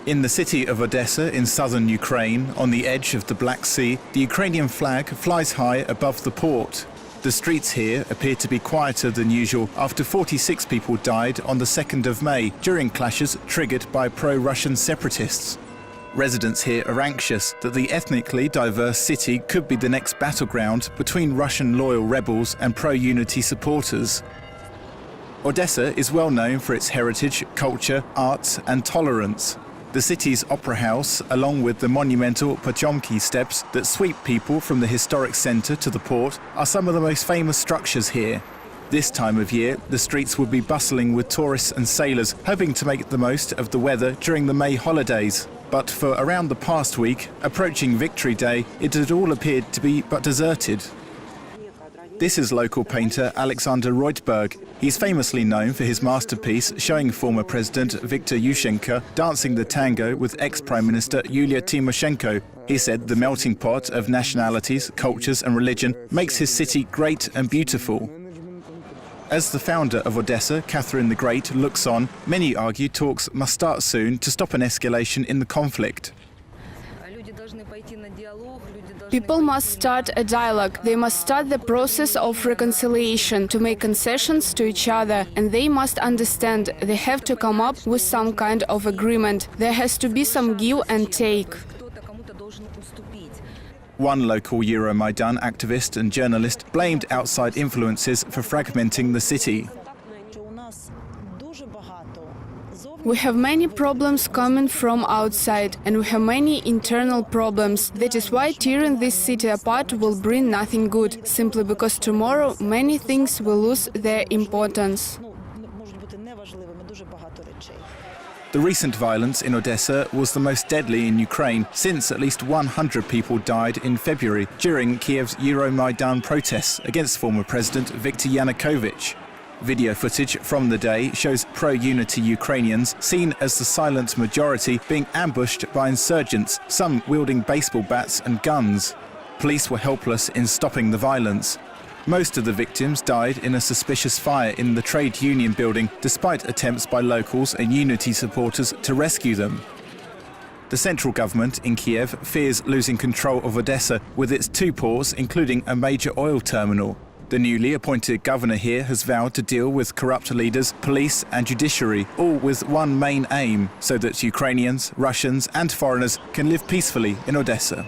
In the city of Odesa in southern Ukraine, on the edge of the Black Sea, the Ukrainian flag flies high above the port. The streets here appear to be quieter than usual after 46 people died on the 2nd of May during clashes triggered by pro-Russian separatists. Residents here are anxious that the ethnically diverse city could be the next battleground between Russian loyal rebels and pro-unity supporters. Odesa is well known for its heritage, culture, arts and tolerance. The city's opera house, along with the monumental Pochomki steps that sweep people from the historic centre to the port, are some of the most famous structures here. This time of year, the streets will be bustling with tourists and sailors, hoping to make the most of the weather during the May holidays. But for around the past week, approaching Victory Day, it had all appeared to be but deserted. This is local painter Alexander Reutberg. He's famously known for his masterpiece showing former President Viktor Yushchenko dancing the tango with ex-Prime Minister Yulia Tymoshenko. He said the melting pot of nationalities, cultures and religion makes his city great and beautiful. As the founder of Odesa, Catherine the Great, looks on, many argue talks must start soon to stop an escalation in the conflict. People must start a dialogue. They must start the process of reconciliation to make concessions to each other, and they must understand they have to come up with some kind of agreement. There has to be some give and take. One local Euromaidan activist and journalist blamed outside influences for fragmenting the city. We have many problems coming from outside, and we have many internal problems. That is why tearing this city apart will bring nothing good, simply because tomorrow many things will lose their importance. The recent violence in Odesa was the most deadly in Ukraine since at least 100 people died in February during Kiev's Euromaidan protests against former President Viktor Yanukovych. Video footage from the day shows pro-unity Ukrainians, seen as the silent majority, being ambushed by insurgents, some wielding baseball bats and guns. Police were helpless in stopping the violence. Most of the victims died in a suspicious fire in the trade union building, despite attempts by locals and unity supporters to rescue them. The central government in Kiev fears losing control of Odesa with its two ports, including a major oil terminal. The newly appointed governor here has vowed to deal with corrupt leaders, police and judiciary, all with one main aim, so that Ukrainians, Russians and foreigners can live peacefully in Odesa.